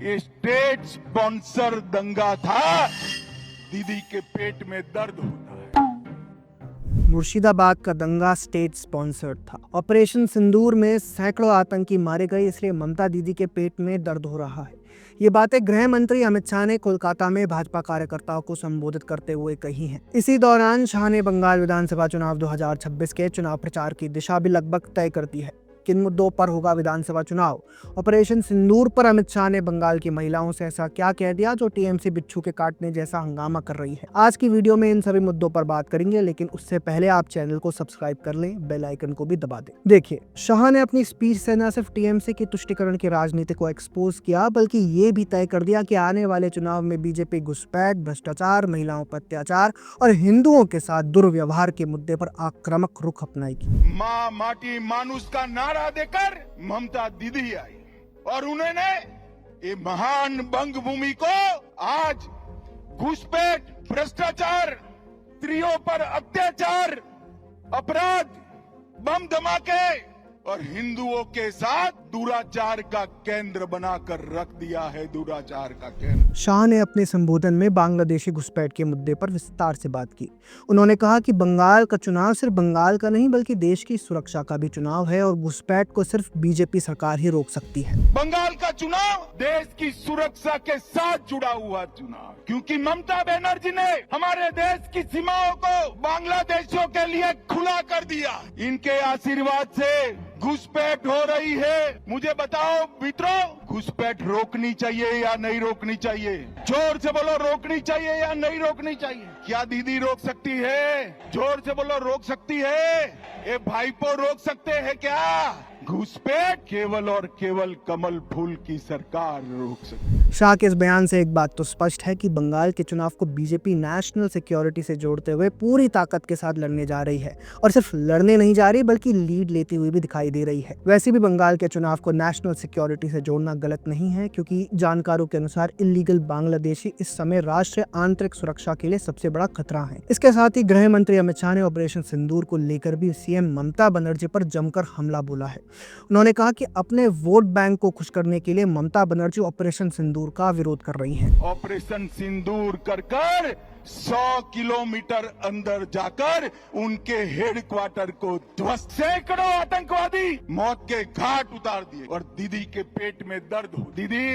ये state sponsor दंगा था। दीदी के पेट में दर्द होता है। मुर्शिदाबाद का दंगा स्टेट स्पॉन्सर्ड था। ऑपरेशन सिंदूर में सैकड़ों आतंकी मारे गए, इसलिए ममता दीदी के पेट में दर्द हो रहा है। ये बातें गृह मंत्री अमित शाह ने कोलकाता में भाजपा कार्यकर्ताओं को संबोधित करते हुए कही हैं। इसी दौरान शाह ने बंगाल विधानसभा चुनाव 2026 के चुनाव प्रचार की दिशा भी लगभग तय कर दी है। किन मुद्दों पर होगा विधानसभा चुनाव, ऑपरेशन सिंदूर पर अमित शाह ने बंगाल की महिलाओं से ऐसा क्या कह दिया जो टीएमसी बिच्छू के काटने जैसा हंगामा कर रही है। आज की वीडियो में इन सभी मुद्दों पर बात करेंगे, लेकिन उससे पहले आप चैनल को सब्सक्राइब कर लें, बेल आइकन को भी दबा दें। देखिए, शाह ने अपनी स्पीच से न सिर्फ टीएमसी की तुष्टिकरण की राजनीति को एक्सपोज किया, बल्कि ये भी तय कर दिया कि आने वाले चुनाव में बीजेपी घुसपैठ, भ्रष्टाचार, महिलाओं पर अत्याचार और हिंदुओं के साथ दुर्व्यवहार के मुद्दे पर आक्रामक रुख अपनाएगी। माँ माटी मानुष का नारा देकर ममता दीदी आई और उन्होंने ये महान बंग भूमि को आज घुसपैठ, भ्रष्टाचार, स्त्रियों पर अत्याचार, अपराध, बम धमाके और हिंदुओं के साथ दुराचार का केंद्र बनाकर रख दिया है। दुराचार का केंद्र। शाह ने अपने संबोधन में बांग्लादेशी घुसपैठ के मुद्दे पर विस्तार से बात की। उन्होंने कहा कि बंगाल का चुनाव सिर्फ बंगाल का नहीं बल्कि देश की सुरक्षा का भी चुनाव है और घुसपैठ को सिर्फ बीजेपी सरकार ही रोक सकती है। बंगाल का चुनाव देश की सुरक्षा के साथ जुड़ा हुआ चुनाव, क्योंकि ममता बनर्जी ने हमारे देश की सीमाओं को बांग्लादेशियों के लिए खुला कर दिया। इनके आशीर्वाद से घुसपैठ हो रही है। मुझे बताओ मित्रों, घुसपैठ रोकनी चाहिए या नहीं रोकनी चाहिए? जोर से बोलो, रोकनी चाहिए या नहीं रोकनी चाहिए? क्या दीदी रोक सकती है? जोर से बोलो, रोक सकती है? ये भाईपो रोक सकते हैं क्या? घुसपैठ केवल और केवल कमल फूल की सरकार रोक सकती है। शाह के इस बयान से एक बात तो स्पष्ट है कि बंगाल के चुनाव को बीजेपी नेशनल सिक्योरिटी से जोड़ते हुए पूरी ताकत के साथ लड़ने जा रही है और सिर्फ लड़ने नहीं जा रही बल्कि लीड लेती हुई भी दिखाई दे रही है। वैसे भी बंगाल के चुनाव को नेशनल सिक्योरिटी से जोड़ना गलत नहीं है, क्योंकि जानकारों के अनुसार इलीगल बांग्लादेशी इस समय राष्ट्रीय आंतरिक सुरक्षा के लिए सबसे बड़ा खतरा है। इसके साथ ही गृह मंत्री अमित शाह ने ऑपरेशन सिंदूर को लेकर भी सीएम ममता बनर्जी पर जमकर हमला बोला है। उन्होंने कहा कि अपने वोट बैंक को खुश करने के लिए ममता बनर्जी ऑपरेशन सिंदूर का विरोध कर रही हैं। ऑपरेशन सिंदूर कर 100 किलोमीटर अंदर जाकर उनके हेडक्वार्टर को ध्वस्त, सैकड़ों आतंकवादी मौत के घाट उतार दिए और दीदी के पेट में दर्द हो। दीदी,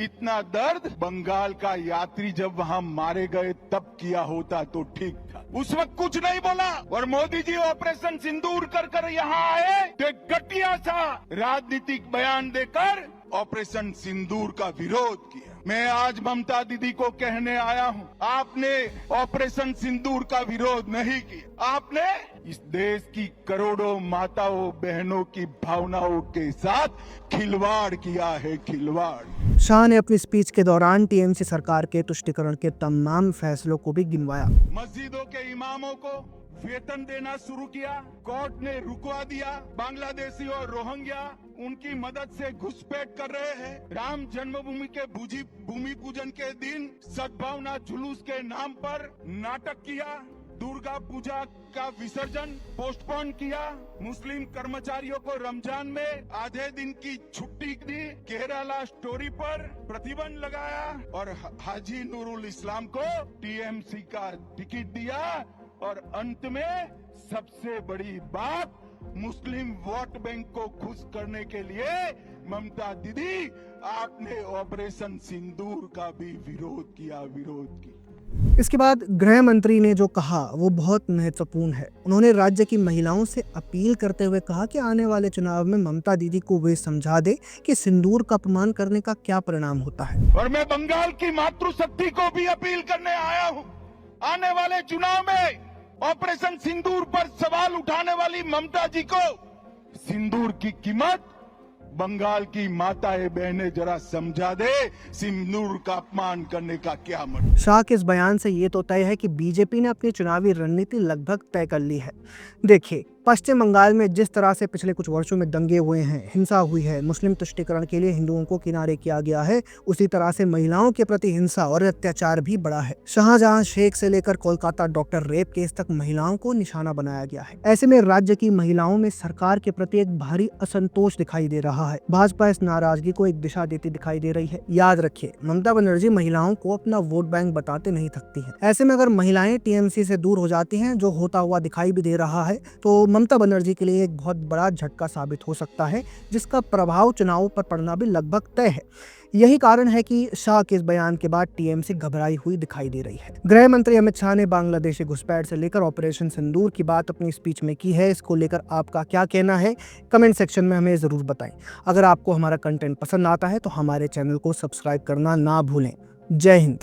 इतना दर्द बंगाल का यात्री जब वहां मारे गए तब किया होता तो ठीक था। उस वक्त कुछ नहीं बोला और मोदी जी ऑपरेशन सिंदूर कर यहाँ आए तो एक घटिया सा राजनीतिक बयान देकर ऑपरेशन सिंदूर का विरोध किया। मैं आज ममता दीदी को कहने आया हूं, आपने ऑपरेशन सिंदूर का विरोध नहीं किया। आपने इस देश की करोड़ों माताओं बहनों की भावनाओं के साथ खिलवाड़ किया है, खिलवाड़। शाह ने अपनी स्पीच के दौरान टीएमसी सरकार के तुष्टिकरण के तमाम फैसलों को भी गिनवाया। मस्जिदों के इमामों को वेतन देना शुरू किया, कोर्ट ने रुकवा दिया। बांग्लादेशी और रोहिंग्या उनकी मदद से घुसपैठ कर रहे हैं। राम जन्मभूमि के भूमि पूजन के दिन सद्भावना जुलूस के नाम पर नाटक किया। दुर्गा पूजा का विसर्जन पोस्टपोन किया। मुस्लिम कर्मचारियों को रमजान में आधे दिन की छुट्टी दी। केरला स्टोरी पर प्रतिबंध लगाया और हाजी नूरुल इस्लाम को टीएमसी का टिकट दिया। और अंत में सबसे बड़ी बात, मुस्लिम वोट बैंक को खुश करने के लिए ममता दीदी आपने ऑपरेशन सिंदूर का भी विरोध किया। इसके बाद गृह मंत्री ने जो कहा वो बहुत महत्वपूर्ण है। उन्होंने राज्य की महिलाओं से अपील करते हुए कहा कि आने वाले चुनाव में ममता दीदी को वे समझा दे कि सिंदूर का अपमान करने का क्या परिणाम होता है। और मैं बंगाल की मातृशक्ति को भी अपील करने आया हूँ, आने वाले चुनाव में ऑपरेशन सिंदूर पर सवाल उठाने वाली ममता जी को सिंदूर की कीमत बंगाल की माताएं बहनें जरा समझा दे, सिंदूर का अपमान करने का क्या मतलब। शाह के इस बयान से ये तो तय है कि बीजेपी ने अपनी चुनावी रणनीति लगभग तय कर ली है। देखिए, पश्चिम बंगाल में जिस तरह से पिछले कुछ वर्षों में दंगे हुए हैं, हिंसा हुई है, मुस्लिम तुष्टीकरण के लिए हिंदुओं को किनारे किया गया है, उसी तरह से महिलाओं के प्रति हिंसा और अत्याचार भी बढ़ा है। शाहजहां शेख से लेकर कोलकाता डॉक्टर रेप केस तक महिलाओं को निशाना बनाया गया है। ऐसे में राज्य की महिलाओं में सरकार के प्रति एक भारी असंतोष दिखाई दे रहा है। भाजपा इस नाराजगी को एक दिशा देती दिखाई दे रही है। याद रखिए, ममता बनर्जी महिलाओं को अपना वोट बैंक बताते नहीं थकती है। ऐसे में अगर महिलाएं टीएमसी से दूर हो जाती हैं, जो होता हुआ दिखाई भी दे रहा है, तो ममता बनर्जी के लिए एक बहुत बड़ा झटका साबित हो सकता है, जिसका प्रभाव चुनावों पर पड़ना भी लगभग तय है। यही कारण है कि शाह के इस बयान के बाद टीएमसी घबराई हुई दिखाई दे रही है। गृह मंत्री अमित शाह ने बांग्लादेशी घुसपैठ से लेकर ऑपरेशन सिंदूर की बात अपनी स्पीच में की है। इसको लेकर आपका क्या कहना है, कमेंट सेक्शन में हमें जरूर बताएं। अगर आपको हमारा कंटेंट पसंद आता है तो हमारे चैनल को सब्सक्राइब करना ना भूलें। जय हिंद।